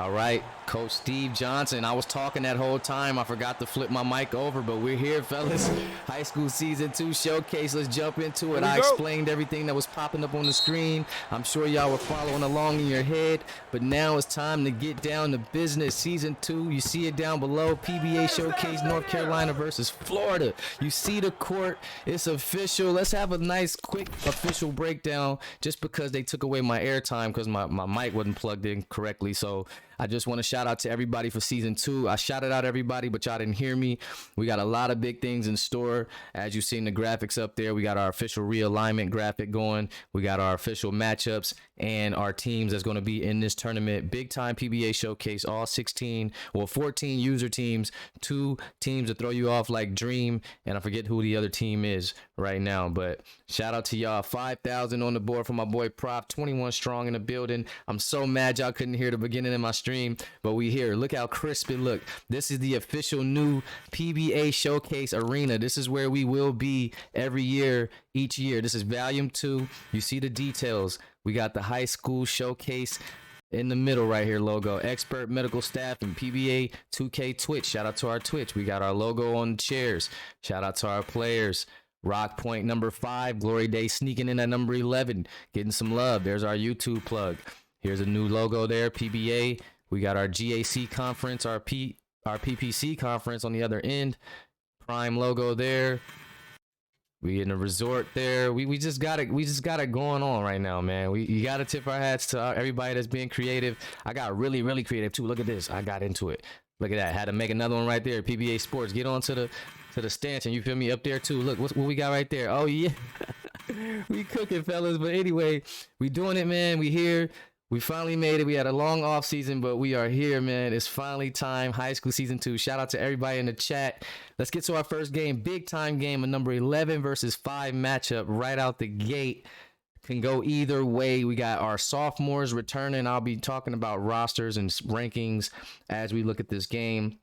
All right, Coach Steve Johnson. I was talking that whole time. I forgot to flip my mic over, but we're here, fellas. High school season 2 showcase. Let's jump into it. I explained everything that was popping up on the screen. I'm sure y'all were following along in your head, but now it's time to get down to business. Season 2, you see it down below. PBA showcase, North Carolina versus Florida. You see the court. It's official. Let's have a nice, quick official breakdown just because they took away my airtime because my mic wasn't plugged in correctly. So I just want to shout out to everybody for season 2. I shouted out everybody, but y'all didn't hear me. We got a lot of big things in store. As you've seen the graphics up there, we got our official realignment graphic going. We got our official matchups and our teams that's going to be in this tournament. Big time PBA showcase, all 14 user teams, 2 teams to throw you off like Dream, and I forget who the other team is right now, but shout out to y'all. 5,000 on the board for my boy Prop, 21 strong in the building. I'm so mad y'all couldn't hear the beginning of my stream, but we here. Look how crisp it looked. This is the official new PBA showcase arena. This is where we will be every year, each year. This is volume 2. You see the details. We got the high school showcase in the middle right here, logo. Expert medical staff and PBA 2K Twitch. Shout out to our Twitch. We got our logo on the chairs. Shout out to our players. Rock Point number 5, Glory Day sneaking in at number 11, getting some love. There's our YouTube plug. Here's a new logo there, PBA. We got our GAC conference, our PPC conference on the other end. Prime logo there. We in a resort there. We just got it going on right now, man. You got to tip our hats to everybody that's being creative. I got really creative too. Look at this. I got into it. Look at that. Had to make another one right there. PBA Sports. Get on to the stanchion. You feel me? Up there too. Look what we got right there. Oh yeah. We cooking, fellas. But anyway, we doing it, man. We here. We finally made it. We had a long off season, but we are here, man. It's finally time. High school season 2. Shout out to everybody in the chat. Let's get to our first game. Big time game, a number 11 versus 5 matchup right out the gate. Can go either way. We got our sophomores returning. I'll be talking about rosters and rankings as we look at this game,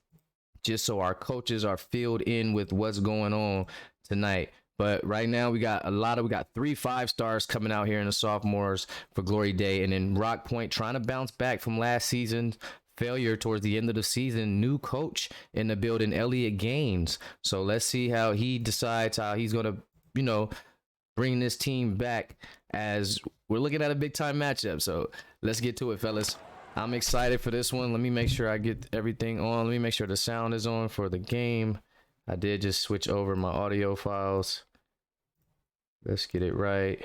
just so our coaches are filled in with what's going on tonight. But right now we got 3 5-stars coming out here in the sophomores for Glory Day, and then Rock Point trying to bounce back from last season's failure towards the end of the season. New coach in the building, Elliot Gaines. So let's see how he decides how he's gonna, bring this team back, as we're looking at a big time matchup. So let's get to it, fellas. I'm excited for this one. Let me make sure I get everything on. Let me make sure the sound is on for the game. I did just switch over my audio files. Let's get it right.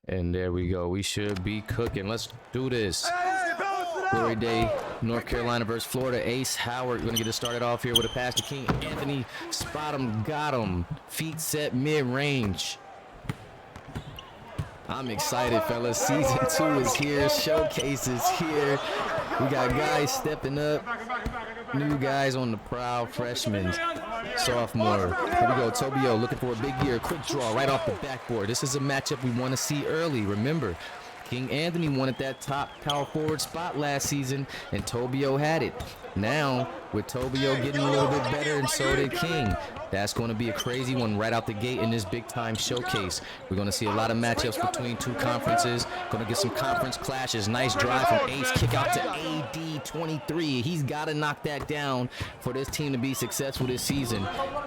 And there we go. We should be cooking. Let's do this. Glory Day, North Carolina versus Florida. Ace Howard going to get it started off here with a pass to King Anthony. Spot him, got him. Feet set mid-range. I'm excited, fellas. Season 2 is here. Showcase is here. We got guys stepping up. New guys on the prowl. Freshmen, sophomore. Here we go. Tobio looking for a big year. Quick draw right off the backboard. This is a matchup we want to see early. Remember, King Anthony wanted that top power forward spot last season, and Tobio had it. Now, with Tobio getting a little bit better, and so did King. That's going to be a crazy one right out the gate in this big-time showcase. We're going to see a lot of matchups between 2 conferences. Going to get some conference clashes. Nice drive from Ace. Kick out to AD 23. He's got to knock that down for this team to be successful this season.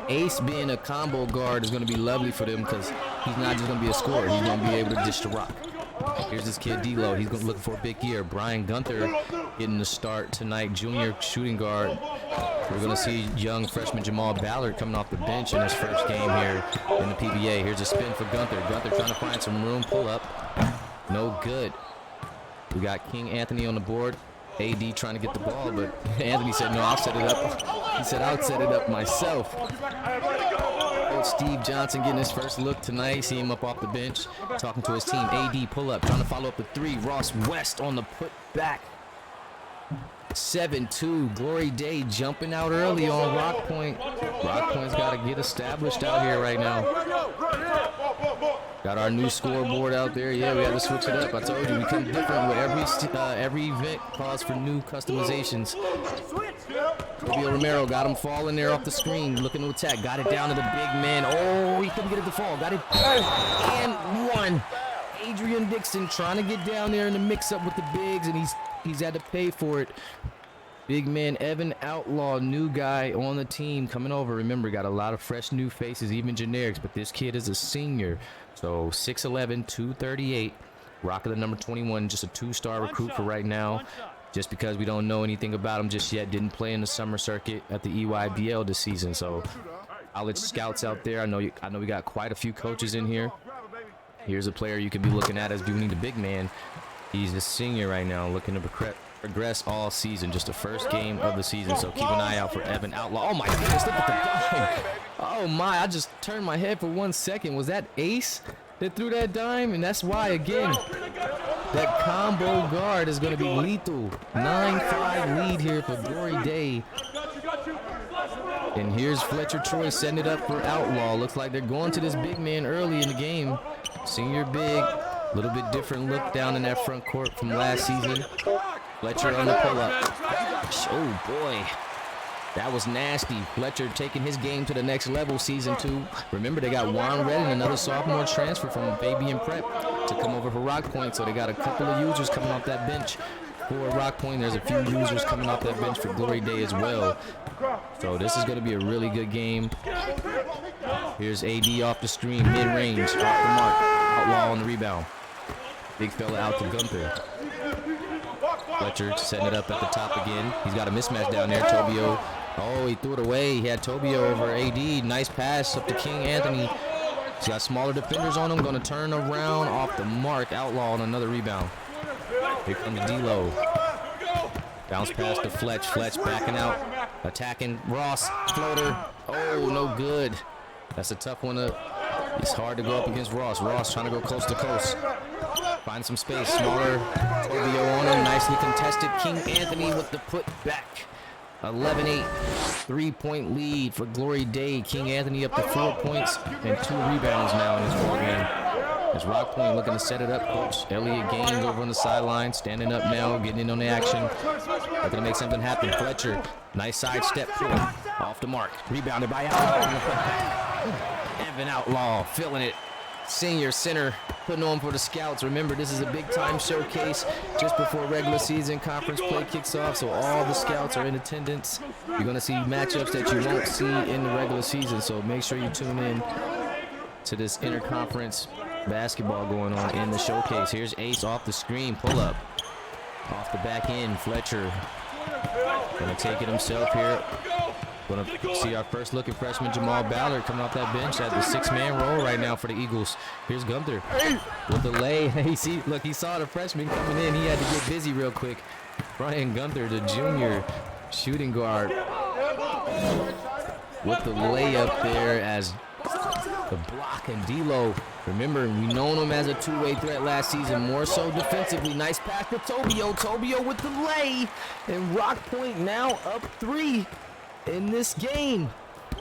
Ace being a combo guard is going to be lovely for them because he's not just going to be a scorer. He's going to be able to dish the rock. Here's this kid D-Lo. He's looking for a big year. Brian Gunther getting the start tonight. Junior shooting guard. We're going to see young freshman Jamal Ballard coming off the bench in his first game here in the PBA. Here's a spin for Gunther. Gunther trying to find some room. Pull up. No good. We got King Anthony on the board. AD trying to get the ball, but Anthony said, no, I'll set it up. He said, I'll set it up myself. Coach Steve Johnson getting his first look tonight. See him up off the bench, talking to his team. AD pull up, trying to follow up the 3. Ross West on the put back. 7-2. Glory Day jumping out early on Rock Point. Rock Point's got to get established out here right now. Got our new scoreboard out there. Yeah, we had to switch it up. I told you we come different with every event calls for new customizations. Rubio Romero got him falling there off the screen, looking to attack. Got it down to the big man. Oh, he couldn't get it to fall. Got it and one. Adrian Dixon trying to get down there in the mix-up with the bigs, and he's had to pay for it. Big man Evan Outlaw, new guy on the team coming over. Remember, got a lot of fresh new faces, even generics, but this kid is a senior. So 6'11", 238, rocking the number 21, just a 2-star recruit for right now. Just because we don't know anything about him just yet, didn't play in the summer circuit at the EYBL this season. So college scouts out there, I know we got quite a few coaches in here. Here's a player you could be looking at as being the big man. He's a senior right now, looking to progress all season. Just the first game of the season, so keep an eye out for Evan Outlaw. Oh my goodness, look at the dime. Oh my, I just turned my head for 1 second. Was that Ace that threw that dime? And that's why, again, that combo guard is going to be lethal. 9-5 lead here for Glory Day. And here's Fletcher Troy setting it up for Outlaw. Looks like they're going to this big man early in the game. Senior big, a little bit different look down in that front court from last season. Fletcher on the pull-up. Oh boy, that was nasty. Fletcher taking his game to the next level, season 2. Remember, they got Juan Redden, another sophomore transfer from Fabian Prep, to come over for Rock Point. So they got a couple of users coming off that bench for Rock Point. There's a few users coming off that bench for Glory Day as well. So this is going to be a really good game. Here's AD off the screen, mid-range, off the mark. Outlaw on the rebound. Big fella out to Gunther. Fletcher setting it up at the top again. He's got a mismatch down there. Tobio. Oh, he threw it away. He had Tobio over AD. Nice pass up to King Anthony. He's got smaller defenders on him. Going to turn around off the mark. Outlaw on another rebound. Here comes D'Lo. Bounce pass to Fletch. Fletch backing out. Attacking Ross. Floater. Oh, no good. That's a tough one. It's hard to go up against Ross. Ross trying to go coast to coast. Find some space. Smaller. Tobio on him. Nicely contested. King Anthony with the put back. 11-8. 3-point lead for Glory Day. King Anthony up to 4 points and 2 rebounds now in this ball game. As Rock Point looking to set it up. Coach Elliot Gaines over on the sideline. Standing up now. Getting in on the action. Looking to make something happen. Fletcher. Nice side step pull. Off the mark. Rebounded by Outlaw. Evan Outlaw feeling it. Senior center putting on for the scouts. Remember, this is a big time showcase just before regular season conference play kicks off, so all the scouts are in attendance. You're going to see matchups that you won't see in the regular season, so make sure you tune in to this interconference basketball going on in the showcase. Here's Ace off the screen, pull up off the back end. Fletcher going to take it himself here. Going to see our first looking freshman Jamal Ballard coming off that bench at the 6-man role right now for the Eagles. Here's Gunther with the lay. Look, he saw the freshman coming in. He had to get busy real quick. Brian Gunther, the junior shooting guard, with the layup there as the block. And D'Lo, remember, we known him as a two-way threat last season, more so defensively. Nice pass to Tobio. Tobio with the lay. And Rock Point now up 3 in this game.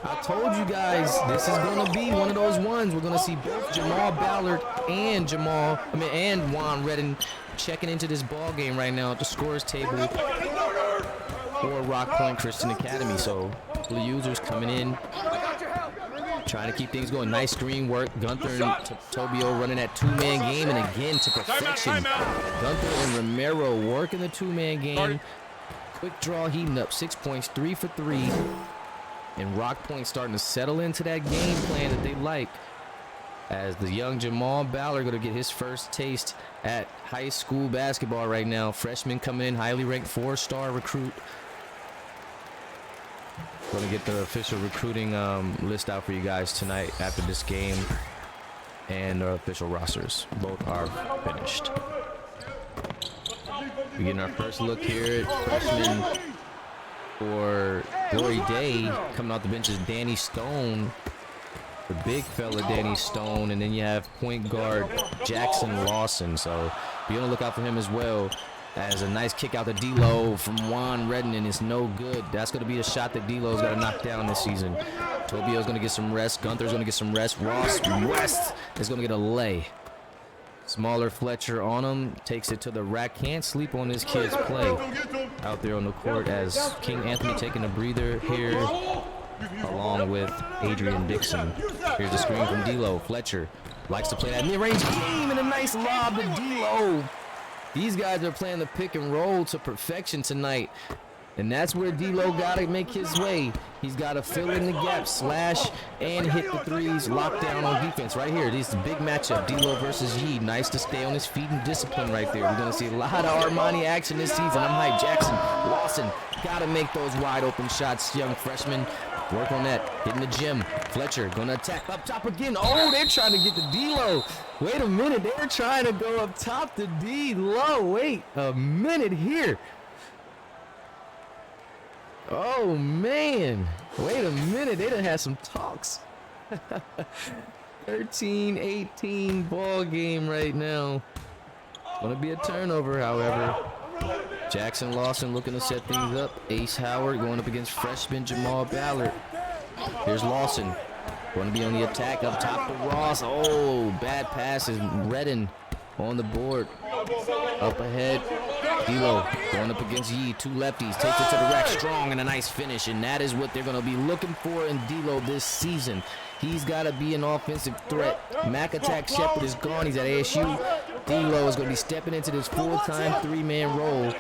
I told you guys this is going to be one of those ones. We're going to see both Jamal Ballard and Juan Redden checking into this ball game right now at the scores table for Rock Point Christian Academy. So the users coming in, trying to keep things going. Nice screen work. Gunther and Tobio running that 2-man game, and again to perfection. Gunther and Romero working the 2-man game. Quick draw, heating up. 6 points, 3 for 3. And Rock Point starting to settle into that game plan that they like, as the young Jamal Ballard going to get his first taste at high school basketball right now. Freshman coming in, highly ranked 4-star recruit. Going to get the official recruiting list out for you guys tonight after this game, and the official rosters. Both are finished. We're getting our first look here at freshman for Glory Day. Coming off the bench is Danny Stone, the big fella Danny Stone, and then you have point guard Jackson Lawson. So be on the lookout for him as well. As a nice kick out to D'Lo from Juan Redden, and it's no good. That's going to be a shot that D'Lo's got to knock down this season. Tobio's going to get some rest. Gunther's going to get some rest. Ross West is going to get a lay. Smaller Fletcher on him, takes it to the rack. Can't sleep on this kid's play out there on the court, as King Anthony taking a breather here along with Adrian Dixon. Here's the screen from D'Lo. Fletcher likes to play that mid-range game, and nice lob to D-Lo. These guys are playing the pick and roll to perfection tonight. And that's where D-Lo got to make his way. He's got to fill in the gaps, slash, and hit the threes, lock down on defense. Right here, this is a big matchup, D-Lo versus Yee. Nice to stay on his feet and discipline right there. We're going to see a lot of Armani action this season. I'm hyped. Jackson, Lawson, got to make those wide open shots, young freshman. Work on that. Hitting the gym. Fletcher going to attack up top again. Oh, they're trying to get the D-Lo. Wait a minute. They're trying to go up top to D-Lo. Wait a minute here. Oh, man. Wait a minute. They done had some talks. 13-18 ball game right now. Going to be a turnover, however. Jackson Lawson looking to set things up. Ace Howard going up against freshman Jamal Ballard. Here's Lawson. Going to be on the attack up top to Ross. Oh, bad passes. Redden on the board. Up ahead. D-Lo going up against Yee. Two lefties. Takes it to the rack. Strong and a nice finish. And that is what they're going to be looking for in D-Lo this season. He's got to be an offensive threat. Mac Attack Shepard is gone. He's at ASU. D-Lo is going to be stepping into this full-time three-man role.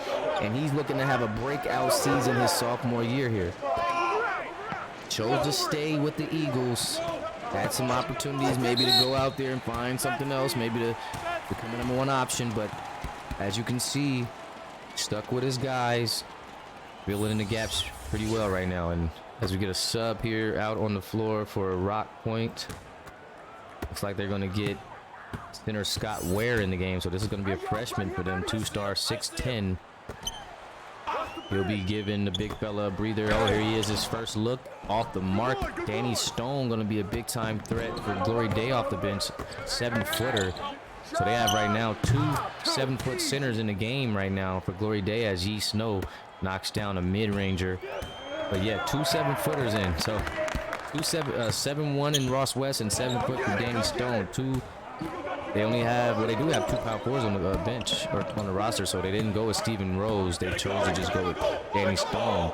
And he's looking to have a breakout season his sophomore year here. Chose to stay with the Eagles. Had some opportunities maybe to go out there and find something else. Maybe to become a number one option. But as you can see, stuck with his guys. Filling in the gaps pretty well right now. And as we get a sub here out on the floor for Rock Point. Looks like they're going to get center Scott Ware in the game. So this is going to be a freshman for them. 2-star, 6'10". He'll be giving the big fella a breather. Oh, here he is, his first look off the mark. Danny Stone going to be a big-time threat for Glory Day off the bench. 7-footer. So they have right now 2 7-foot centers in the game right now for Glory Day as Yee Snow knocks down a mid-ranger. But yeah, 2 7-footers in. So 7-1 in Ross West and 7-foot for Danny Stone. They only have, well, they do have 2 power forwards on the bench or on the roster, so they didn't go with Steven Rose. They chose to just go with Danny Stone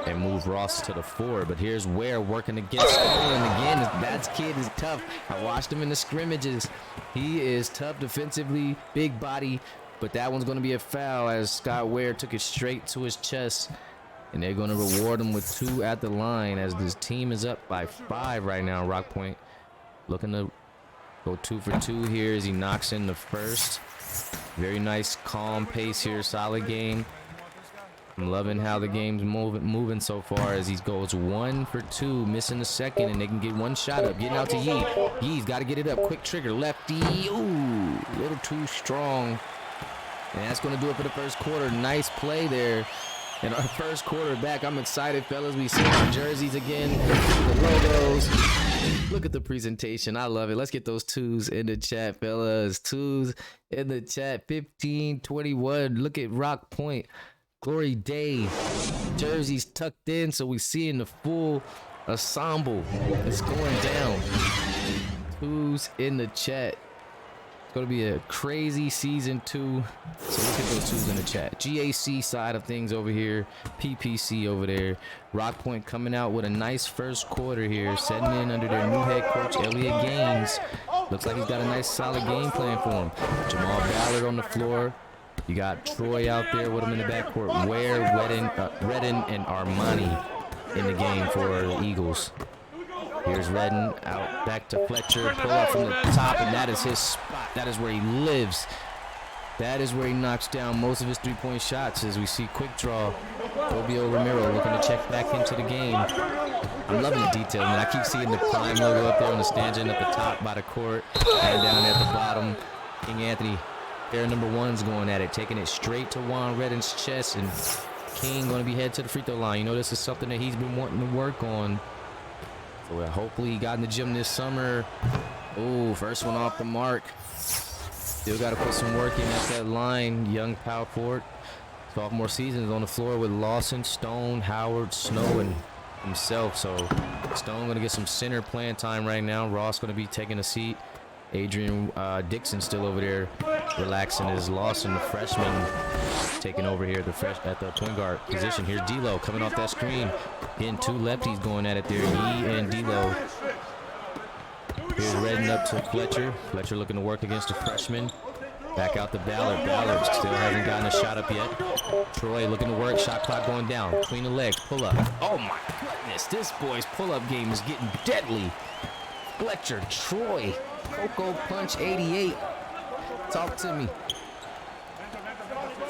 and move Ross to the 4. But here's Ware working against Stone. And again, that kid is tough. I watched him in the scrimmages. He is tough defensively, big body, but that one's going to be a foul as Scott Ware took it straight to his chest. And they're going to reward him with 2 at the line as this team is up by 5 right now. Rock Point looking to go 2 for 2 here as he knocks in the first. Very nice, calm pace here. Solid game. I'm loving how the game's moving so far as he goes 1 for 2, missing the second, and they can get 1 shot up. Getting out to Yee. Yee's got to get it up. Quick trigger. Lefty. Ooh, a little too strong. And that's going to do it for the first quarter. Nice play there. And our first quarter back. I'm excited, fellas. We see our jerseys again. The logos. Look at the presentation. I love it. Let's get those 2s in the chat, fellas. 2s in the chat. 15-21. Look at Rock Point. Glory Day. Jerseys tucked in so we see in the full ensemble. It's going down. 2s in the chat. It's going to be a crazy season 2. So look at those 2s in the chat. GAC side of things over here. PPC over there. Rock Point coming out with a nice first quarter here. Setting in under their new head coach, Elliot Gaines. Looks like he's got a nice solid game plan for him. Jamal Ballard on the floor. You got Troy out there with him in the backcourt. Ware, Redden, and Armani in the game for the Eagles. Here's Redden out back to Fletcher. Pull up from the top, and that is his spot. That is where he lives. That is where he knocks down most of his three-point shots as we see quick draw. Fabio Romero looking to check back into the game. I'm loving the detail, man. I keep seeing the Prime logo up there on the stanchion at the top by the court and down at the bottom. King Anthony. Pair number 1's going at it, taking it straight to Juan Redden's chest, and King going to be headed to the free throw line. You know, this is something that he's been wanting to work on. So hopefully he got in the gym this summer. Oh, first one off the mark. Still got to put some work in at that line. Young power forward. Sophomore season is on the floor with Lawson, Stone, Howard, Snow, and himself. So Stone going to get some center playing time right now. Ross going to be taking a seat. Adrian Dixon still over there relaxing as Lawson, the freshman, taking over here at the point guard position. Here's D-Lo coming off that screen. Getting 2 lefties going at it there. Yee and D-Lo. Here's Redden up to Fletcher. Fletcher looking to work against the freshman. Back out to Ballard. Ballard still hasn't gotten a shot up yet. Troy looking to work. Shot clock going down. Between the legs. Pull up. Oh my goodness. This boy's pull-up game is getting deadly. Fletcher, Troy, Coco Punch 88. Talk to me.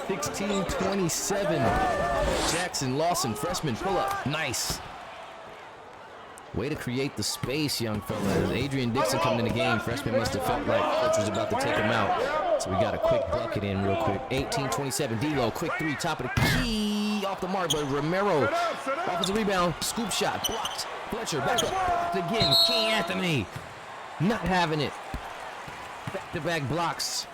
16-27. Jackson Lawson, freshman, pull up. Nice. Way to create the space, young fella. Adrian Dixon coming in the game. Freshman must have felt like coach was about to take him out. So we got a quick bucket in real quick. 18-27. D-Lo, quick three, top of the key. Off the mark, but Romero. Offensive rebound, scoop shot, blocked. Fletcher, back up, blocked again. King Anthony, not having it. Back-to-back blocks.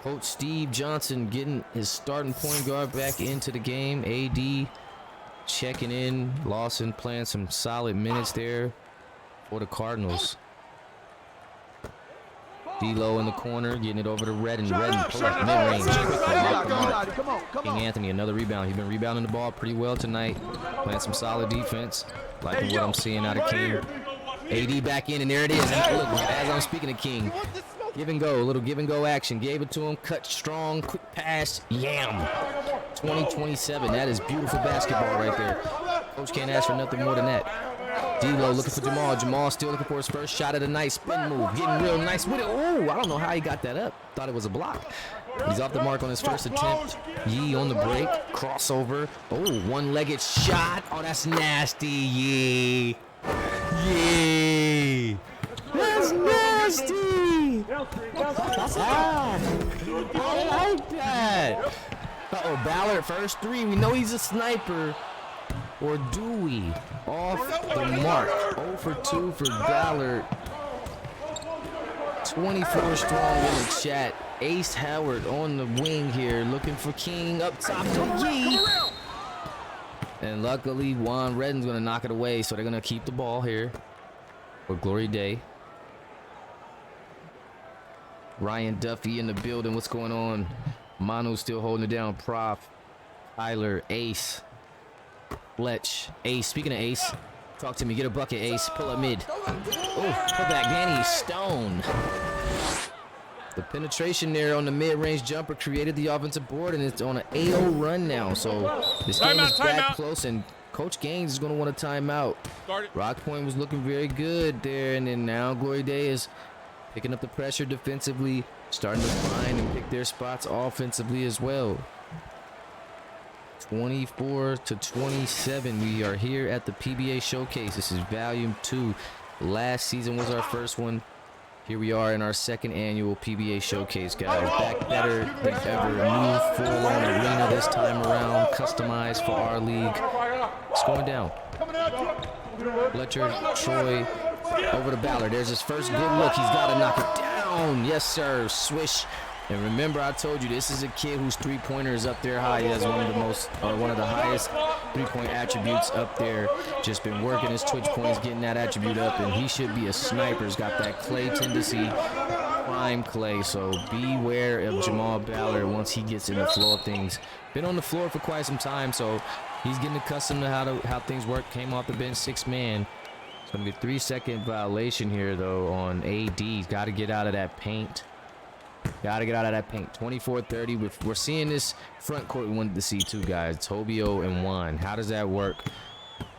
Coach Steve Johnson getting his starting point guard back into the game. AD checking in. Lawson playing some solid minutes there for the Cardinals. D-Lo in the corner, getting it over to Redden. Redden pull up mid-range. King Anthony, another rebound. He's been rebounding the ball pretty well tonight. Playing some solid defense. Liking what I'm seeing out of King. AD back in, and there it is. And look, as I'm speaking of King, give and go, a little give and go action. Gave it to him, cut strong, quick pass, yam. 20-27, that is beautiful basketball right there. Coach can't ask for nothing more than that. D-Lo looking for Jamal. Jamal still looking for his first shot of the night. Spin move, getting real nice with it. Ooh, I don't know how he got that up. Thought it was a block. He's off the mark on his first attempt. Yee on the break, crossover. Oh, one-legged shot. Oh, that's nasty, Yee. Yee. That's nasty. Ah, I like that. Uh-oh, Ballard, first three. We know he's a sniper. Or do we? Off the mark. 0 for 2 for Ballard. 24 strong in the chat. Ace Howard on the wing here, looking for King up top to Yee. And luckily, Juan Redden's going to knock it away, so they're going to keep the ball here for Glory Day. Ryan Duffy in the building. What's going on? Manu still holding it down. Prof. Tyler, Ace. Fletch, Ace. Speaking of Ace, talk to me. Get a bucket, Ace. Pull up mid. Oh, pull back, Danny Stone. The penetration there on the mid-range jumper created the offensive board, and it's on an 8-0 run now. So this game is back close, and Coach Gaines is going to want a timeout. Rock Point was looking very good there, and then now Glory Day is picking up the pressure defensively, starting to find and pick their spots offensively as well. 24-27. We are here at the PBA Showcase. This is Volume 2. Last season was our first one. Here we are in our second annual PBA Showcase, guys. Back better than ever. New full-on arena this time around, customized for our league. It's going down. Fletcher, Troy, over to Ballard. There's his first good look. He's got to knock it down. Yes, sir. Swish. And remember, I told you this is a kid whose three-pointer is up there high. He has one of the highest three-point attributes up there. Just been working his twitch points, getting that attribute up, and he should be a sniper. He's got that clay tendency, prime clay. So beware of Jamal Ballard once he gets in the flow of things. Been on the floor for quite some time, so he's getting accustomed to how things work. Came off the bench, 6-man. It's gonna be a 3-second violation here though on AD. He's got to get out of that paint. Gotta get out of that paint. 24-30. We're seeing this front court we wanted to see too, guys. Tobio and Juan. How does that work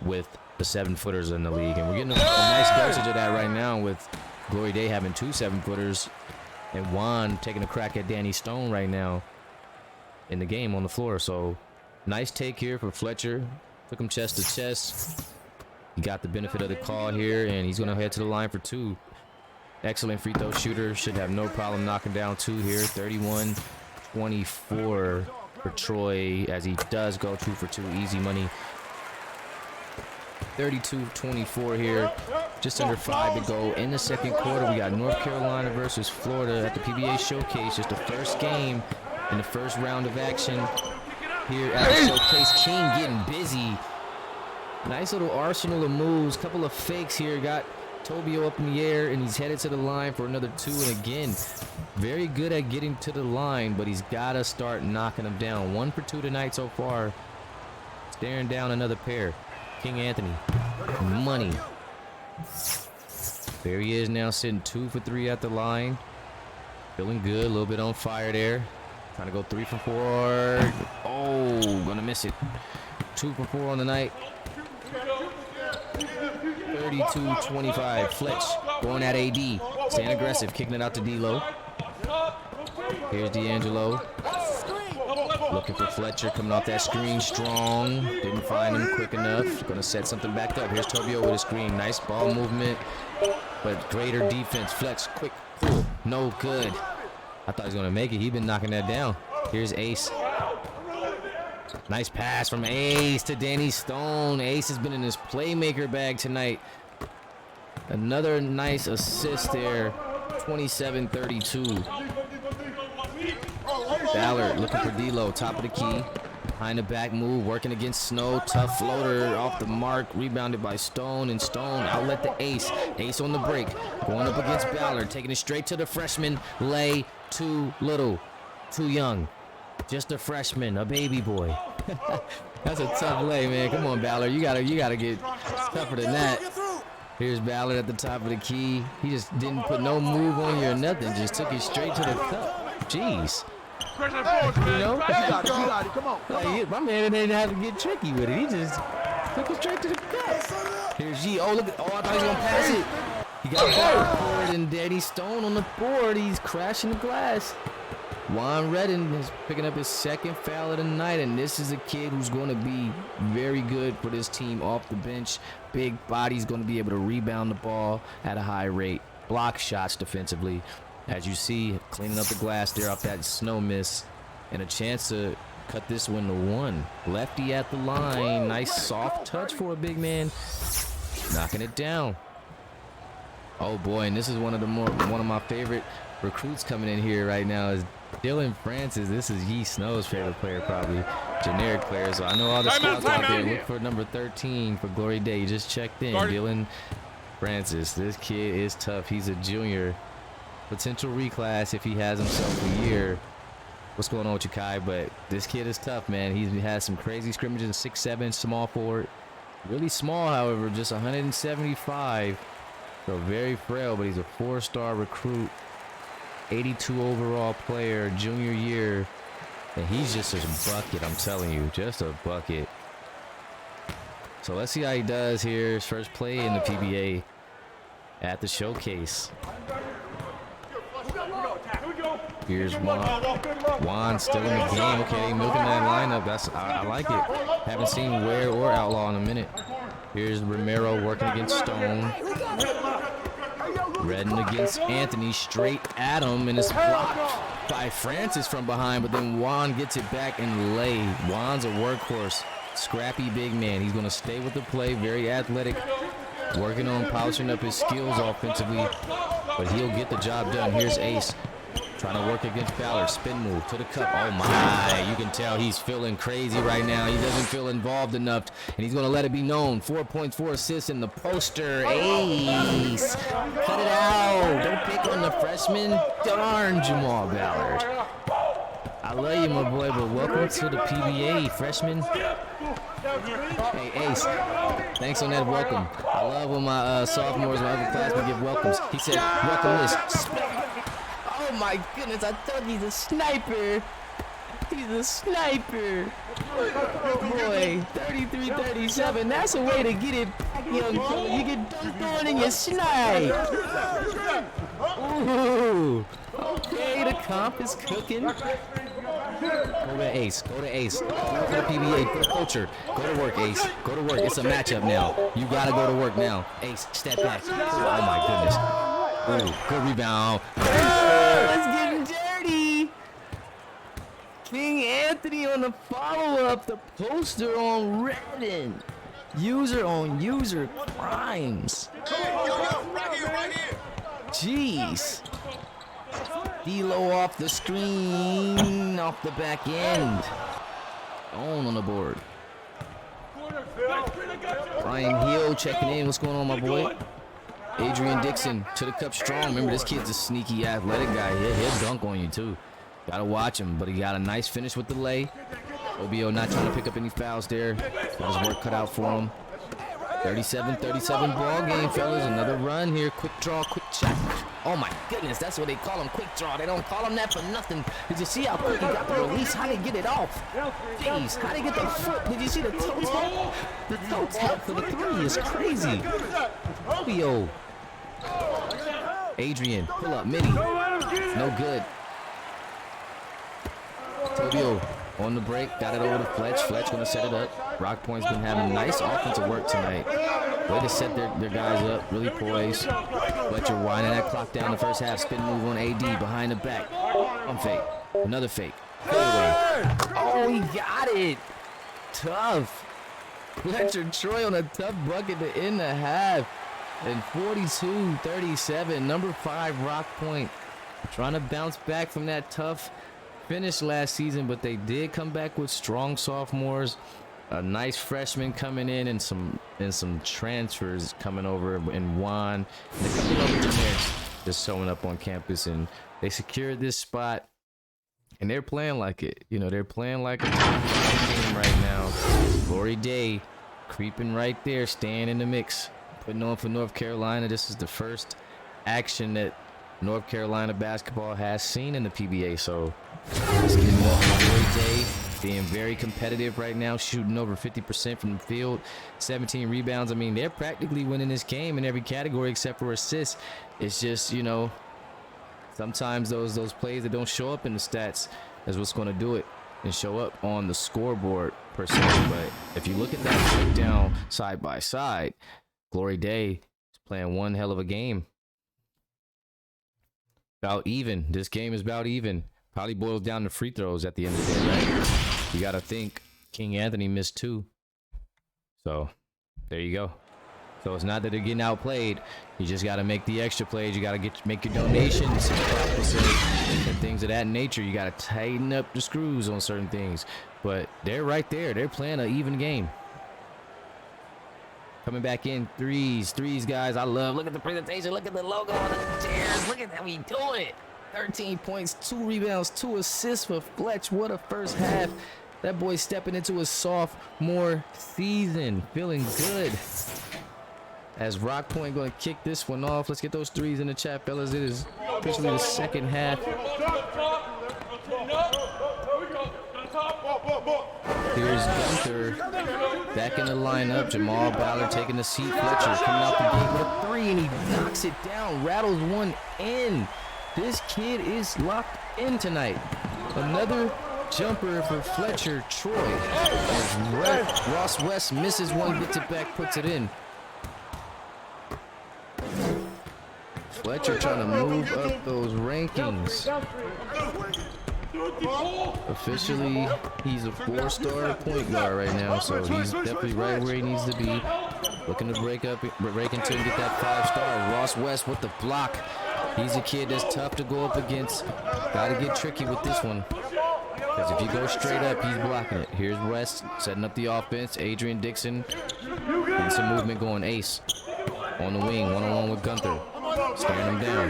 with the 7-footers in the league? And we're getting a nice dosage of that right now with Glory Day having 2 7-footers and Juan taking a crack at Danny Stone right now in the game on the floor. So nice take here for Fletcher. Took him chest to chest. He got the benefit of the call here, and he's going to head to the line for 2. Excellent free throw shooter. Should have no problem knocking down 2 here. 31-24 for Troy as he does go 2 for 2. Easy money. 32-24 here. Just under 5 to go in the second quarter. We got North Carolina versus Florida at the PBA Showcase. Just the first game in the first round of action here at the Showcase. King getting busy. Nice little arsenal of moves. Couple of fakes here. Got Tobio up in the air, and he's headed to the line for another 2. And again, very good at getting to the line, but he's got to start knocking them down. 1 for 2 tonight so far. Staring down another pair. King Anthony. Money. There he is now, sitting 2 for 3 at the line. Feeling good, a little bit on fire there. Trying to go 3 for 4. Oh, gonna miss it. 2 for 4 on the night. 32-25. Fletch going at AD. Staying aggressive, kicking it out to D'Lo. Here's D'Angelo. Looking for Fletcher, coming off that screen strong. Didn't find him quick enough. Gonna set something back up. Here's Tobio with a screen. Nice ball movement, but greater defense. Fletch, quick pull. No good. I thought he was gonna make it. He's been knocking that down. Here's Ace. Nice pass from Ace to Danny Stone. Ace has been in his playmaker bag tonight. Another nice assist there. 27-32. Ballard looking for D'Lo, top of the key. Behind the back move, working against Snow. Tough floater off the mark, rebounded by Stone, and Stone outlet to Ace. Ace on the break, going up against Ballard, taking it straight to the freshman. Lay, too little, too young. Just a freshman, a baby boy. That's a tough lay, man. Come on, Ballard. You gotta get tougher than that. Here's Ballard at the top of the key. He just didn't put no move on you or nothing. Just took it straight to the cup. Jeez. You know? You got it. Come on. Like, my man didn't have to get tricky with it. He just took it straight to the cup. Here's G. Oh, look at. Oh, I thought he was going to pass it. He got Ballard forward and Daddy Stone on the board. He's crashing the glass. Juan Redden is picking up his second foul of the night, and this is a kid who's going to be very good for this team off the bench. Big body's going to be able to rebound the ball at a high rate, block shots defensively. As you see, cleaning up the glass there off that Snow miss, and a chance to cut this one to 1. Lefty at the line, nice soft touch for a big man, knocking it down. Oh boy, and this is one of my favorite recruits coming in here right now is Dylan Francis. This is Yee Snow's favorite player, probably generic player. So I know all the scouts out there look for number 13 for Glory Day. You just checked in. Dylan Francis. This kid is tough. He's a junior. Potential reclass if he has himself a year. What's going on with you, Kai? But this kid is tough, man. He has some crazy scrimmages. 6'7", small forward. Really small, however, just 175. So very frail, but he's a 4-star recruit. 82 overall player, junior year. And he's just a bucket, I'm telling you. Just a bucket. So let's see how he does here. His first play in the PBA at the showcase. Here's Juan. Juan still in the game. Okay, milking that lineup. I like it. Haven't seen Ware or Outlaw in a minute. Here's Romero working against Stone. Redden against Anthony, straight at him, and it's blocked by Francis from behind, but then Juan gets it back and lay. Juan's a workhorse, scrappy big man. He's going to stay with the play, very athletic, working on polishing up his skills offensively, but he'll get the job done. Here's Ace. Trying to work against Ballard. Spin move to the cup. Oh my, you can tell he's feeling crazy right now. He doesn't feel involved enough, and he's going to let it be known. 4 points, 4 assists in the poster. Ace. Cut it out. Don't pick on the freshman. Darn, Jamal Ballard. I love you, my boy, but welcome to the PBA, freshman. Hey, Ace. Thanks on that welcome. I love when my sophomores and other classmen give welcomes. He said, welcome this. Oh my goodness, I thought he's a sniper. He's a sniper. Boy, 33-37. That's a way to get it back, young fella. You get dunked on and you snipe. Ooh. Okay, the comp is cooking. Go to Ace. Go to Ace. Go to the PBA. For the culture. Go to work, Ace. Go to work. It's a matchup now. You gotta go to work now. Ace, step back. Oh my goodness. Ooh, good rebound. Let's get him dirty. King Anthony on the follow-up. The poster on Redden. User on user crimes. Right here. Jeez. D'Lo off the screen, off the back end. On the board. Brian Hill checking in. What's going on, my boy? Adrian Dixon to the cup strong. Remember, this kid's a sneaky athletic guy. He'll dunk on you, too. Gotta watch him, but he got a nice finish with the lay. OBO not trying to pick up any fouls there. Got his work cut out for him. 37-37 ball game, fellas. Another run here. Quick draw, quick check. Oh my goodness, that's what they call him, quick draw. They don't call him that for nothing. Did you see how quick he got the release? How did he get it off? Jeez, how did he get the foot? Did you see the toe tap? The toe tap for the three is crazy. Tobio. Adrian, pull up, midi. No good. Tobio on the break, got it over to Fletch. Fletch gonna set it up. Rock Point's been having nice offensive work tonight. Way to set their guys up, really poised. Fletcher winding that clock down the first half. Spin move on AD behind the back. On fake, another fake. Fadeaway. Oh, he got it. Tough. Fletcher Troy on a tough bucket to end the half. And 42-37, number 5 Rock Point. Trying to bounce back from that tough finish last season, but they did come back with strong sophomores, a nice freshman coming in, and some transfers coming over in Juan and a couple other commits just showing up on campus, and they secured this spot, and they're playing like it. You know, they're playing like a game right now. Glory Day creeping right there, staying in the mix, putting on for North Carolina. This is the first action that North Carolina basketball has seen in the PBA, so let's get it up. Glory Day being very competitive right now, shooting over 50% from the field, 17 rebounds. I mean, they're practically winning this game in every category except for assists. It's just, you know, sometimes those plays that don't show up in the stats is what's going to do it and show up on the scoreboard per se. But if you look at that breakdown side by side, Glory Day is playing one hell of a game. About even. This game is about even. Probably boils down to free throws at the end of the day, right? You got to think King Anthony missed 2. So there you go. So it's not that they're getting outplayed. You just got to make the extra plays. You got to make your donations and things of that nature. You got to tighten up the screws on certain things. But they're right there. They're playing an even game. Coming back in, threes, guys. I love. Look at the presentation. Look at the logo on the chairs. Look at that. We doing it. 13 points, 2 rebounds, 2 assists for Fletch. What a first half. That boy stepping into his sophomore season. Feeling good. As Rock Point going to kick this one off. Let's get those threes in the chat, fellas. It is officially the second half. Here's Gunther back in the lineup. Jamal Ballard taking the seat. Fletcher coming out the gate with a 3, and he knocks it down. Rattles one in. This kid is locked in tonight. Another jumper for Fletcher Troy. As Ross West misses one, gets it back, puts it in. Fletcher trying to move up those rankings. Officially, he's a 4-star point guard right now, so he's definitely right where he needs to be. Looking to break into and get that 5-star. Ross West with the block. He's a kid that's tough to go up against. Got to get tricky with this one, because if you go straight up, he's blocking it. Here's West setting up the offense. Adrian Dixon getting some movement going. Ace on the wing, one-on-one with Gunther. Staring him down.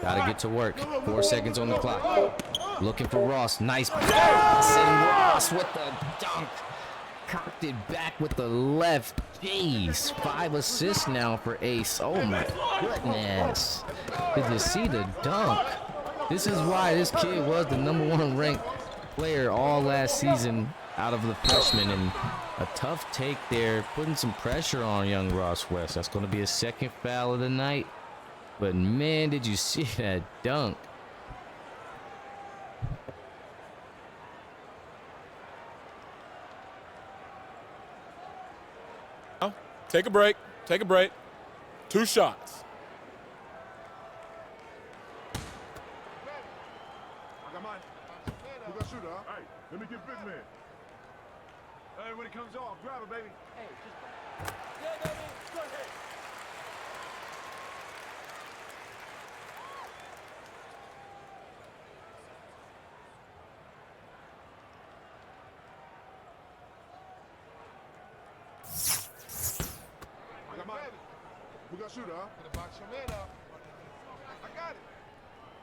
Got to get to work. 4 seconds on the clock. Looking for Ross. Nice pass. And Ross with the dunk. Cocked it back with the left. Jeez. 5 assists now for Ace. Oh my goodness. Did you see the dunk? This is why this kid was the #1 ranked player all last season out of the freshmen. And a tough take there, putting some pressure on young Ross West. That's going to be his second foul of the night. But man, did you see that dunk? Take a break. Take a break. 2 shots. I got mine. Who got shooter, huh? Hey, let me get big man. Hey, when it comes off, grab it, baby. Hey, just... Yeah, baby. Go ahead. I got mine. Who got shooter, huh? Gonna box your man up. I got it.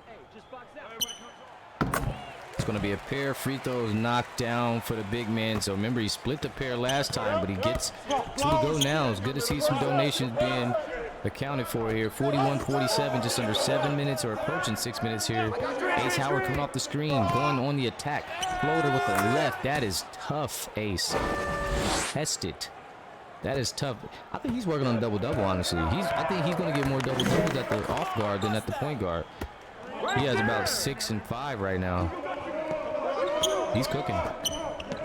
Hey, just box out. Hey, when it comes off. It's going to be a pair of free throws knocked down for the big man. So remember, he split the pair last time, but he gets 2 to go now. It's good to see some donations being accounted for here. 41-47, just under 7 minutes or approaching 6 minutes here. Ace Howard coming off the screen, going on the attack. Floater with the left. That is tough, Ace. Test it. That is tough. I think he's working on a double-double, honestly. I think he's going to get more double-doubles at the off guard than at the point guard. He has about 6 and 5 right now. He's cooking,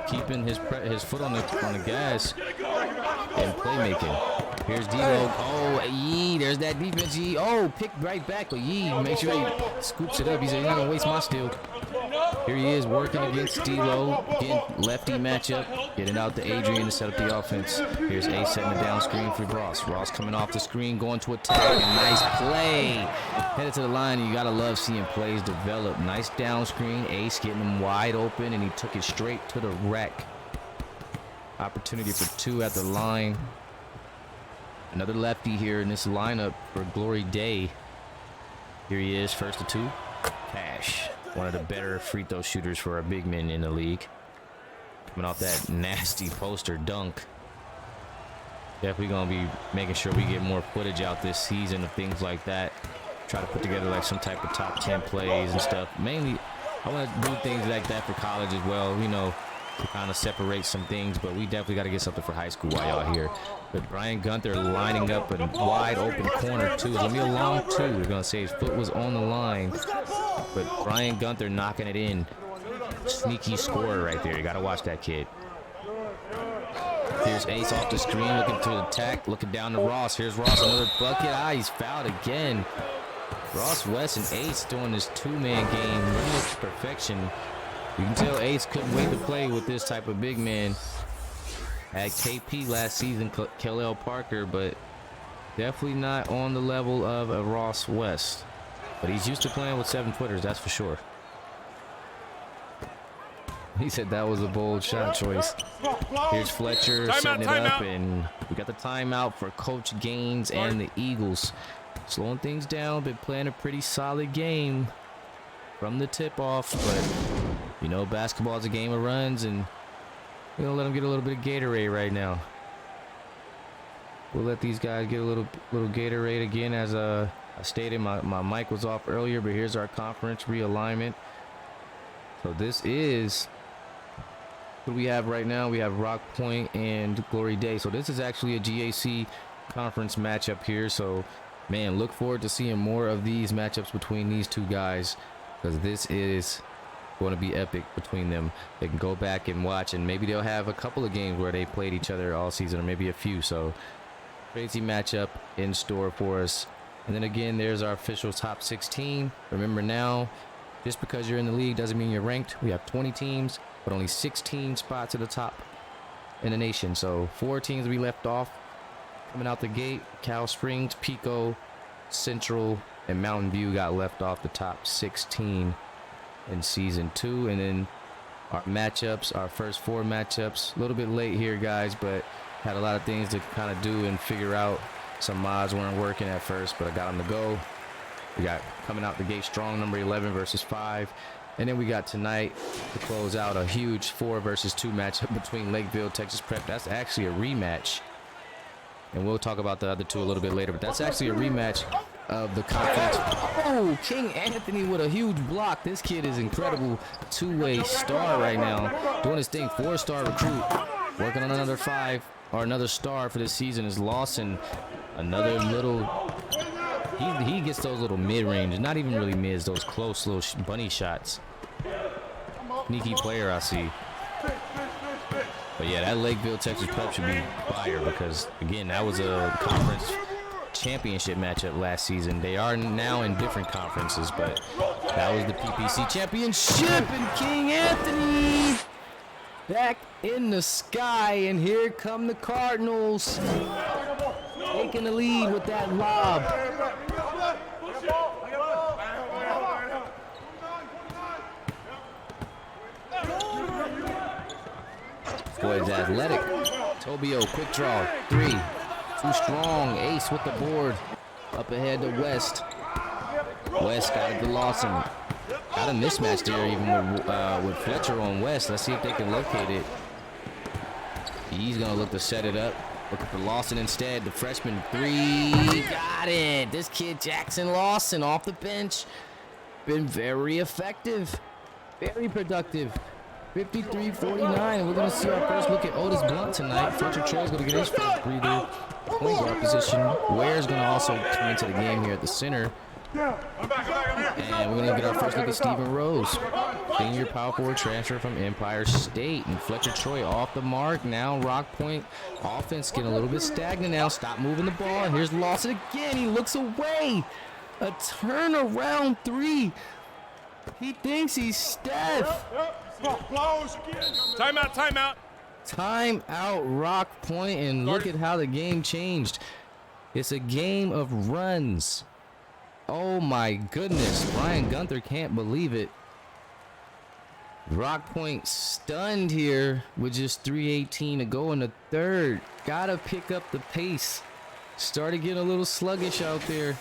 keeping his foot on the gas and playmaking. Here's D-Lo. Oh, Yee, there's that defense. Yee, oh, picked right back, but Yee, make sure he scoops it up. He said he's not gonna waste my steal. Here he is working against D-Lo. Again, lefty matchup. Getting out to Adrian to set up the offense. Here's Ace setting the down screen for Ross. Ross coming off the screen, going to attack. And nice play. Headed to the line, and you gotta love seeing plays develop. Nice down screen. Ace getting him wide open, and he took it straight to the rack. Opportunity for 2 at the line. Another lefty here in this lineup for Glory Day. Here he is, first to 2. Cash. One of the better free throw shooters for our big men in the league. Coming off that nasty poster dunk. Definitely going to be making sure we get more footage out this season of things like that. Try to put together like some type of top 10 plays and stuff. Mainly, I want to do things like that for college as well, you know, to kind of separate some things. But we definitely got to get something for high school while y'all here. But Brian Gunther lining up a wide open corner too. It's going to be a long 2. They're going to say his foot was on the line. But Brian Gunther knocking it in. Sneaky scorer right there. You got to watch that kid. Here's Ace off the screen, looking to the attack, looking down to Ross. Here's Ross, another bucket. He's fouled again. Ross West and Ace doing this 2-man game, running it to perfection. You can tell Ace couldn't wait to play with this type of big man. Had KP last season, Kellel Parker, but definitely not on the level of a Ross West. But he's used to playing with 7-footers, that's for sure. He said that was a bold shot choice. Here's Fletcher setting it up, and we got the timeout for Coach Gaines and the Eagles. Slowing things down, been playing a pretty solid game from the tip-off, but you know basketball is a game of runs, and we're gonna let them get a little bit of Gatorade right now. We'll let these guys get a little Gatorade again. As I stated, my mic was off earlier, but here's our conference realignment. So this is what we have right now. We have Rock Point and Glory Day. So this is actually a GAC conference matchup here. So man, look forward to seeing more of these matchups between these two guys, because this is going to be epic between them. They can go back and watch, and maybe they'll have a couple of games where they played each other all season, or maybe a few. So crazy matchup in store for us. And then again, there's our official top 16. Remember now, just because you're in the league doesn't mean you're ranked. We have 20 teams, but only 16 spots at the top in the nation. So 4 teams we left off coming out the gate. Cal Springs, Pico, Central, and Mountain View got left off the top 16 in season 2. And then our matchups, our first 4 matchups, a little bit late here, guys, but had a lot of things to kind of do and figure out. Some mods weren't working at first, but I got them to go. We got coming out the gate strong, number 11 versus 5. And then we got tonight to close out a huge 4 versus 2 matchup between Lakeville, Texas Prep. That's actually a rematch. And we'll talk about the other 2 a little bit later, but that's actually a rematch of the conference. Oh, King Anthony with a huge block. This kid is incredible. 2-way star right now. Doing his thing, 4-star recruit. Working on another 5 or another star for this season is Lawson. Another little, he gets those little mid-range, not even really mids, those close little bunny shots. Sneaky player, I see. But yeah, that Lakeville, Texas Prep should be fire, because again, that was a conference championship matchup last season. They are now in different conferences, but that was the PPC championship, and King Anthony back in the sky, and here come the Cardinals. Taking the lead with that lob. Boy's athletic. Tobio, quick draw. 3. Too strong. Ace with the board. Up ahead to West. West got it to Lawson. Got a mismatch there even with Fletcher on West. Let's see if they can locate it. He's going to look to set it up. Looking for Lawson instead. The freshman three. Got it. This kid, Jackson Lawson, off the bench. Been very effective. Very productive. 53-49. We're going to see our first look at Otis Blunt tonight. Fletcher Troy's going to get his first breather. Point guard position. Ware's going to also come into the game here at the center. And we're going to get our first look at Stephen Rose. Senior power forward transfer from Empire State. And Fletcher Troy off the mark. Now Rock Point offense getting a little bit stagnant now. Stop moving the ball. And here's Lawson again. He looks away. A turnaround three. He thinks he's Steph. Timeout, timeout. Timeout, Rock Point, and look at how the game changed. It's a game of runs. Oh my goodness, Brian Gunther can't believe it. Rock Point stunned here with just 3:18 to go in the third. Gotta pick up the pace. Started getting a little sluggish out there.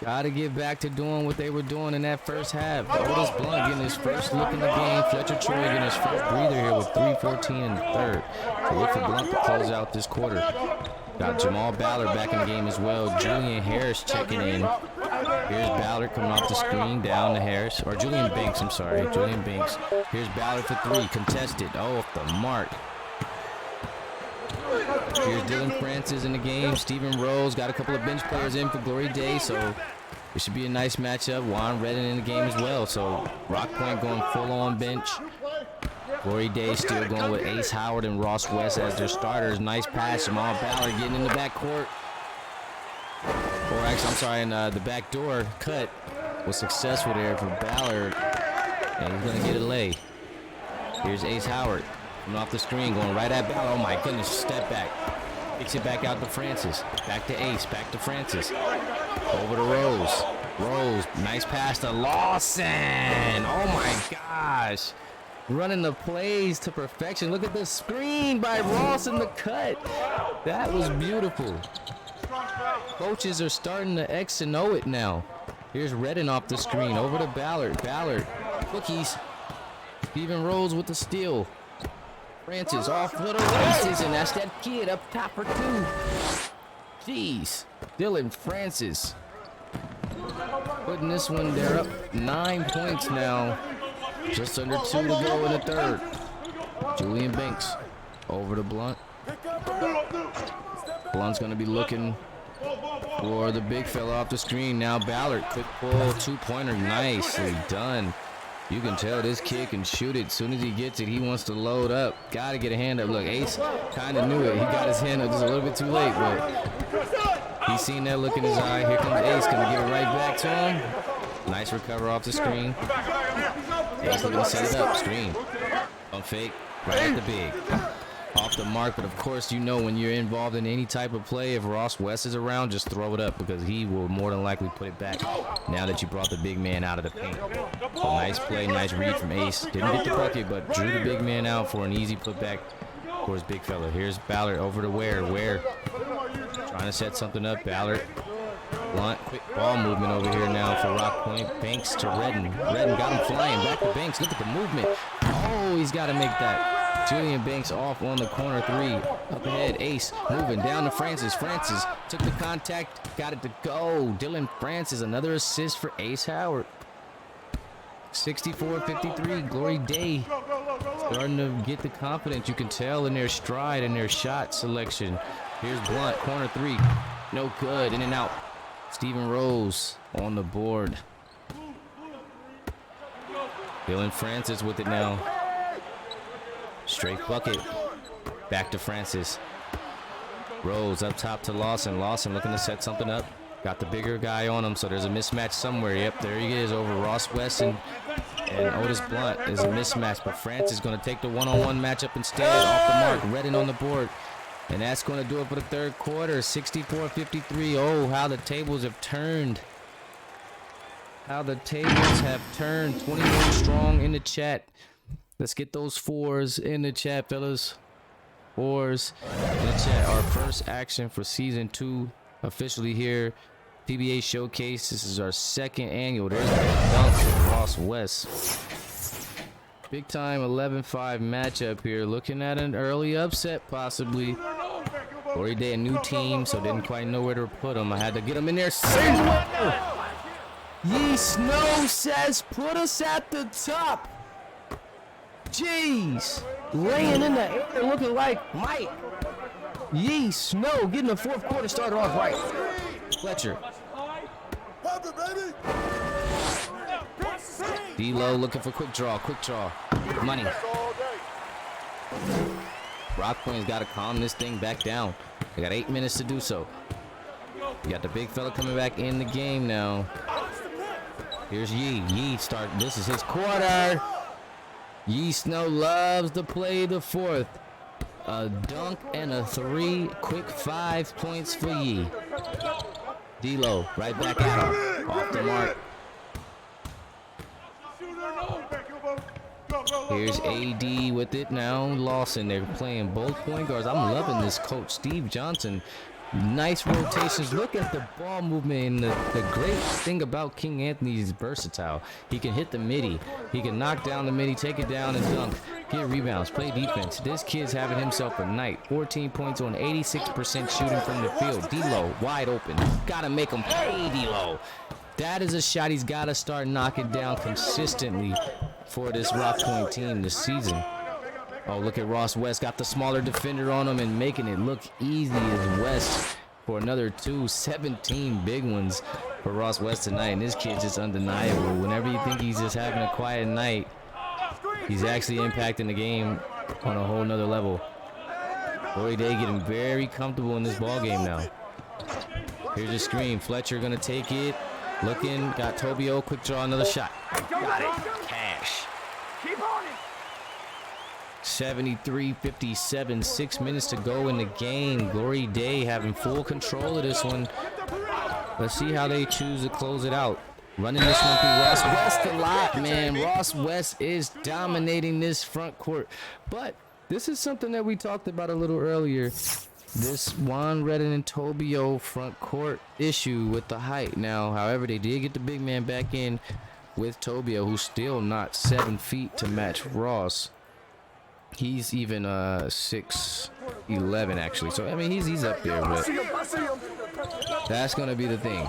Gotta get back to doing what they were doing in that first half. Otis Blunt getting his first look in the game. Fletcher Troy getting his first breather here with 3:14 in the third. So look for Blunt to close out this quarter. Got Jamal Ballard back in the game as well. Julian Harris checking in. Here's Ballard coming off the screen down to Harris. Or Julian Banks, I'm sorry. Julian Banks. Here's Ballard for three. Contested. Oh, off the mark. Here's Dylan Francis in the game. Stephen Rose got a couple of bench players in for Glory Day, so it should be a nice matchup. Juan Redden in the game as well. So Rock Point going full on bench. Glory Day still going with Ace Howard and Ross West as their starters. Nice pass. Jamal Ballard getting in the backcourt. Or actually, I'm sorry, in the back door cut was successful there for Ballard. And he's going to get a lay. Here's Ace Howard. Coming off the screen, going right at Ballard. Oh my goodness, step back. Kicks it back out to Francis. Back to Ace, back to Francis. Over to Rose. Rose, nice pass to Lawson. Oh my gosh. Running the plays to perfection. Look at the screen by Ross in the cut. That was beautiful. Coaches are starting to X and O it now. Here's Redden off the screen. Over to Ballard. Ballard, cookies. Stephen Rose with the steal. Francis off for the races, and that's that kid up top for two. Jeez. Dylan Francis. Putting this one there up 9 points now. Just under 2 to go in the third. Julian Banks over to Blunt. Blunt's going to be looking for the big fella off the screen. Now Ballard, quick pull, two-pointer, nicely done. You can tell this kid can shoot it. As soon as he gets it, he wants to load up. Got to get a hand up. Look, Ace kind of knew it. He got his hand up just a little bit too late, but he's seen that look in his eye. Here comes Ace. Going to give it right back to him. Nice recover off the screen. Ace looking to set it up. Screen. On fake. Right at the big. Off the mark, but of course, you know when you're involved in any type of play, if Ross West is around, just throw it up because he will more than likely put it back now that you brought the big man out of the paint. So nice play, nice read from Ace. Didn't get the bucket, but drew the big man out for an easy putback for his big fella. Here's Ballard over to Ware. Ware trying to set something up. Ballard. Blunt, quick ball movement over here now for Rock Point. Banks to Redden. Redden got him flying. Back to Banks. Look at the movement. Oh, he's got to make that. Julian Banks off on the corner three. Up ahead, Ace moving down to Francis. Francis took the contact, got it to go. Dylan Francis, another assist for Ace Howard. 64-53, Glory Day. Starting to get the confidence. You can tell in their stride and their shot selection. Here's Blunt, corner three. No good, in and out. Stephen Rose on the board. Dylan Francis with it now. Straight bucket. Back to Francis. Rose up top to Lawson. Lawson looking to set something up. Got the bigger guy on him, so there's a mismatch somewhere. Yep, there he is over Ross West and Otis Blunt. Is a mismatch, but Francis is going to take the one-on-one matchup instead. Off the mark. Redden on the board. And that's going to do it for the third quarter. 64-53. Oh, how the tables have turned. How the tables have turned. 21 strong in the chat. Let's get those fours in the chat, fellas. Fours in the chat. Our first action for season 2 officially here. PBA Showcase. This is our second annual. There's the dunk with Ross West. Big time 11-5 matchup here. Looking at an early upset possibly. Glory Day, a new team, so didn't quite know where to put him. I had to get him in there. Ye Snow says, put us at the top. Jeez. Laying in the air looking like Mike. Ye Snow getting the fourth quarter started off right. Fletcher. D-Lo looking for quick draw. Money. Rock Point's got to calm this thing back down. They got 8 minutes to do so. You got the big fella coming back in the game now. Here's Yee. Yee start. This is his quarter. Yee Snow loves to play the fourth. A dunk and a 3. Quick 5 points for Yee. D-Lo right back at him. Off the mark. Here's AD with it now. Lawson, they're playing both point guards. I'm loving this coach, Steve Johnson. Nice rotations. Look at the ball movement. And the great thing about King Anthony is versatile. He can hit the midi. He can knock down the midi, take it down, and dunk. Get rebounds, play defense. This kid's having himself a night. 14 points on 86% shooting from the field. D-Lo wide open. Gotta make him pay, D-Lo. That is a shot he's got to start knocking down consistently for this Rock Point team this season. Oh, look at Ross West. Got the smaller defender on him and making it look easy as West for another 17 big ones for Ross West tonight. And this kid's just undeniable. Whenever you think he's just having a quiet night, he's actually impacting the game on a whole nother level. Glory Day getting very comfortable in this ball game now. Here's a screen. Fletcher gonna take it. Looking, got Tobio, quick draw, another shot. Got it, cash. 73-57, 6 minutes to go in the game. Glory Day having full control of this one. Let's see how they choose to close it out. Running this one through Ross West a lot, man. Ross West is dominating this front court. But this is something that we talked about a little earlier. This Juan Redden and Tobio front court issue with the height. Now, however, they did get the big man back in with Tobio, who's still not 7 feet to match Ross. He's even 6'11" actually. So I mean, he's up there, but that's gonna be the thing.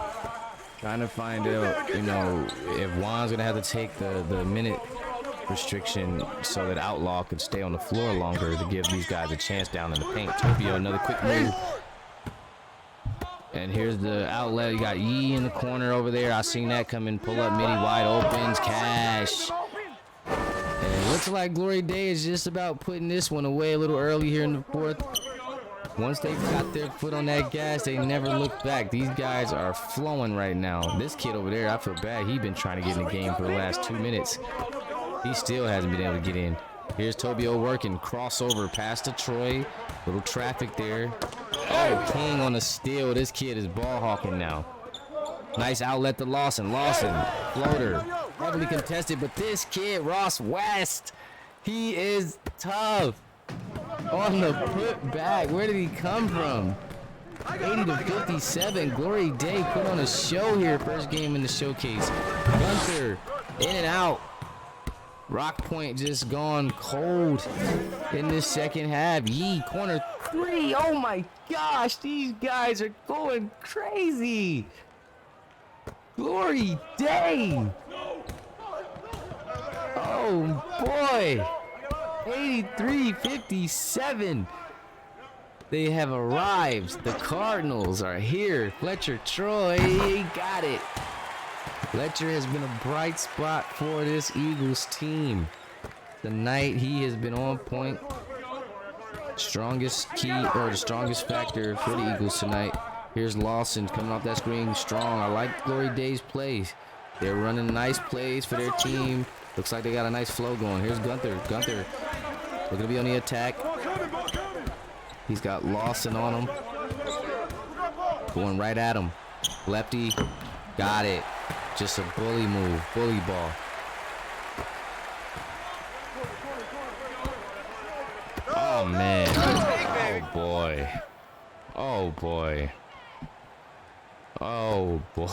Trying to find out, you know, if Juan's gonna have to take the minute restriction so that Outlaw could stay on the floor longer to give these guys a chance down in the paint. Tobio, another quick move. And here's the outlet. You got Yee in the corner over there. I seen that come in, pull up midi, wide opens, cash. And it looks like Glory Day is just about putting this one away a little early here in the fourth. Once they got their foot on that gas, they never looked back. These guys are flowing right now. This kid over there, I feel bad. He's been trying to get in the game for the last 2 minutes. He still hasn't been able to get in. Here's Tobio working. Crossover past to Troy. Little traffic there. Oh, King on a steal. This kid is ball hawking now. Nice outlet to Lawson. Lawson, floater. Heavily contested, but this kid, Ross West, he is tough. On the put back. Where did he come from? 80-57. Glory Day put on a show here. First game in the showcase. Gunther in and out. Rock Point just gone cold in this second half. Yee, corner 3. Oh my gosh, these guys are going crazy. Glory Day. Oh boy. 83-57. They have arrived. The Cardinals are here. Fletcher Troy got it. Fletcher has been a bright spot for this Eagles team. Tonight he has been on point. Strongest key, or the strongest factor for the Eagles tonight. Here's Lawson coming off that screen strong. I like Glory Day's plays. They're running nice plays for their team. Looks like they got a nice flow going. Here's Gunther. Gunther looking to be on the attack. He's got Lawson on him. Going right at him. Lefty. Got it. Just a bully move. Bully ball. Oh, man. Oh, boy. Oh, boy. Oh boy.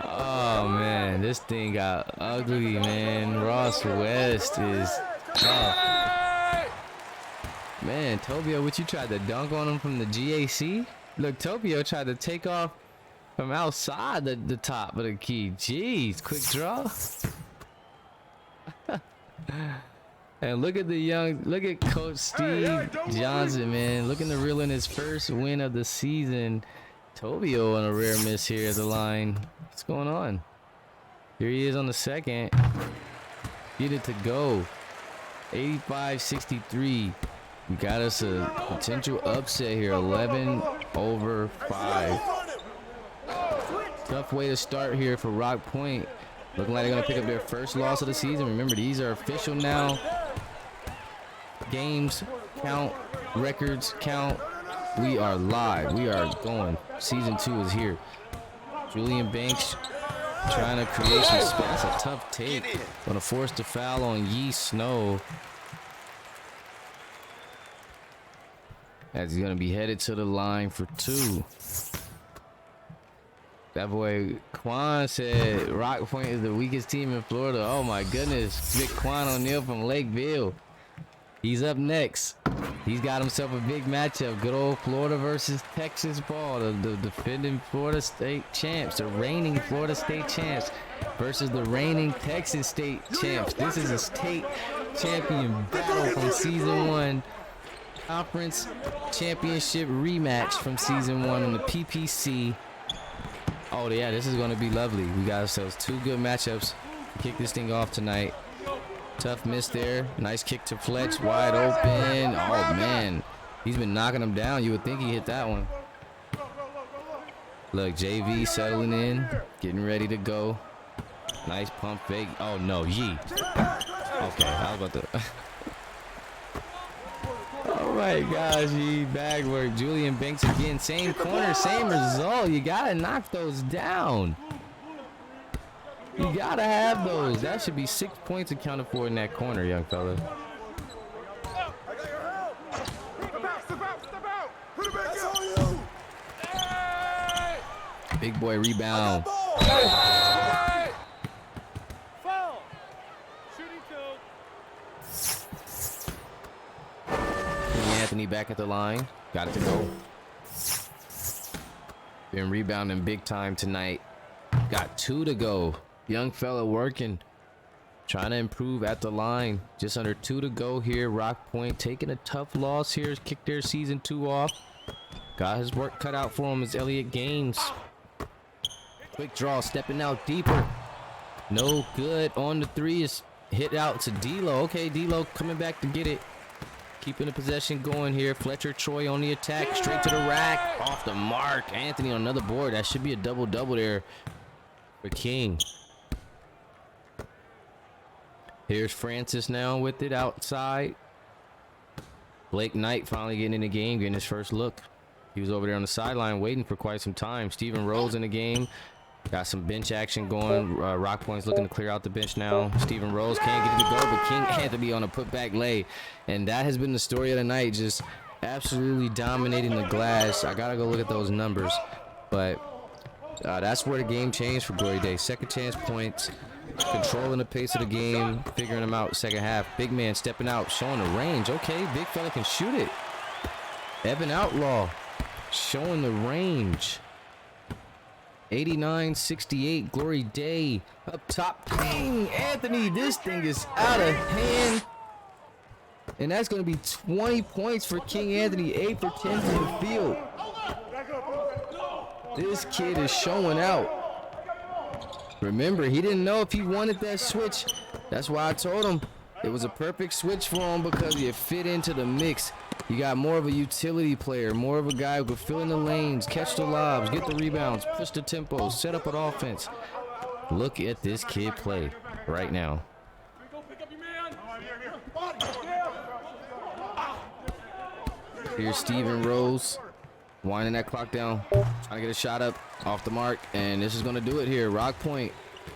Oh man, this thing got ugly, man. Ross West is tough. Man, Tobio, what you tried to dunk on him from the GAC? Look, Tobio tried to take off from outside the top of the key. Jeez, quick draw. And look at Coach Steve Johnson, man. Looking to reel in his first win of the season. Tobio on a rare miss here at the line. What's going on? Here he is on the second. Get it to go. 85-63. We got us a potential upset here. 11/5. Tough way to start here for Rock Point. Looking like they're going to pick up their first loss of the season. Remember, these are official now. Games count. Records count. We are live. We are going. Season 2 is here. Julian Banks trying to create some space. That's a tough take. Going to force the foul on Yee Snow. As he's going to be headed to the line for 2. That boy Quan said Rock Point is the weakest team in Florida. Oh my goodness. Big Quan O'Neal from Lakeville. He's up next. He's got himself a big matchup. Good old Florida versus Texas ball. The defending Florida State champs. The reigning Florida State champs versus the reigning Texas State champs. This is a state champion battle from season 1. Conference championship rematch from season 1 in the PPC. Oh yeah, this is going to be lovely. We got ourselves 2 good matchups to kick this thing off tonight. Tough miss there. Nice kick to Fletch, wide open. Oh man, he's been knocking him down. You would think he hit that one. Look, JV settling in, getting ready to go. Nice pump fake. Oh no, Yee. Okay, I was about to. Oh my gosh, Yee, bag work. Julian Banks again, same corner, same result. You gotta knock those down. You gotta have those. That should be 6 points accounted for in that corner, young fella. Big boy rebound. Anthony back at the line. Got it to go. Been rebounding big time tonight. Got 2 to go. Young fella working. Trying to improve at the line. Just under 2 to go here. Rock Point taking a tough loss here. Kicked their season 2 off. Got his work cut out for him as Elliott Gaines. Quick draw. Stepping out deeper. No good. On the 3 is hit out to D'Lo. Okay, D'Lo coming back to get it. Keeping the possession going here. Fletcher Troy on the attack. Straight to the rack. Off the mark. Anthony on another board. That should be a double-double there for King. Here's Francis now with it outside. Blake Knight finally getting in the game, getting his first look. He was over there on the sideline waiting for quite some time. Stephen Rose in the game. Got some bench action going. Rock Point's looking to clear out the bench now. Stephen Rose can't get it to go, but King Anthony on a putback lay. And that has been the story of the night. Just absolutely dominating the glass. I got to go look at those numbers. But that's where the game changed for Glory Day. Second chance points. Controlling the pace of the game. Figuring them out second half. Big man stepping out. Showing the range. Okay, big fella can shoot it. Evan Outlaw showing the range. 89-68, Glory Day up top. King Anthony, this thing is out of hand. And that's going to be 20 points for King Anthony, 8 for 10 from the field. This kid is showing out. Remember, he didn't know if he wanted that switch. That's why I told him it was a perfect switch for him, because you fit into the mix. You got more of a utility player, more of a guy who can fill in the lanes, catch the lobs, get the rebounds, push the tempo, set up an offense. Look at this kid play right now. Here's Stephen Rose winding that clock down, trying to get a shot up off the mark, and this is going to do it here. Rock Point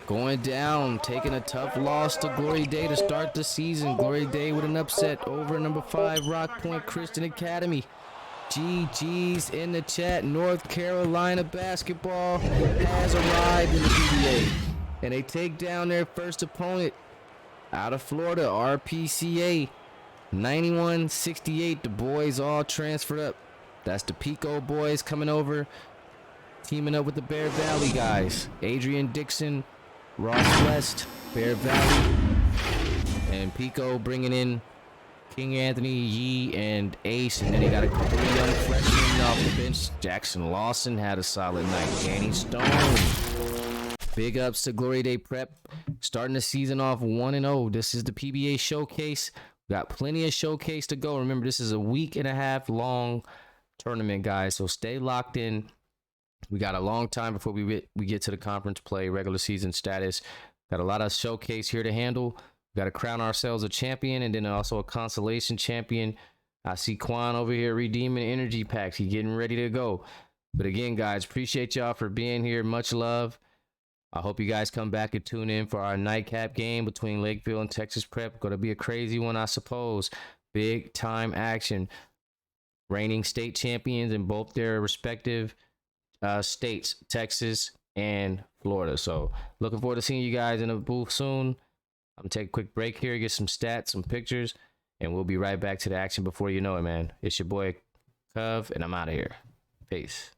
going down, taking a tough loss to Glory Day to start the season. Glory Day with an upset over number 5 Rock Point Christian Academy. GG's in the chat. North Carolina basketball has arrived in the PBA. And they take down their first opponent out of Florida, RPCA. 91-68. The boys all transferred up. That's the Pico boys coming over, teaming up with the Bear Valley guys. Adrian Dixon, Ross West, Bear Valley, and Pico bringing in King Anthony, Yee, and Ace. And then they got a couple of young freshmen off the bench. Jackson Lawson had a solid night. Danny Stone. Big ups to Glory Day Prep. Starting the season off 1-0. This is the PBA showcase. We got plenty of showcase to go. Remember, this is a week and a half long tournament, guys. So stay locked in. We got a long time before we get to the conference play, regular season status. Got a lot of showcase here to handle. We got to crown ourselves a champion and then also a consolation champion. I see Quan over here redeeming energy packs. He getting ready to go. But again, guys, appreciate y'all for being here. Much love. I hope you guys come back and tune in for our nightcap game between Lakeville and Texas Prep. Going to be a crazy one, I suppose. Big time action. Reigning state champions in both their respective states, Texas and Florida. So looking forward to seeing you guys in the booth soon. I'm going to take a quick break here, get some stats, some pictures, and we'll be right back to the action before you know it, man. It's your boy, Cov, and I'm out of here. Peace.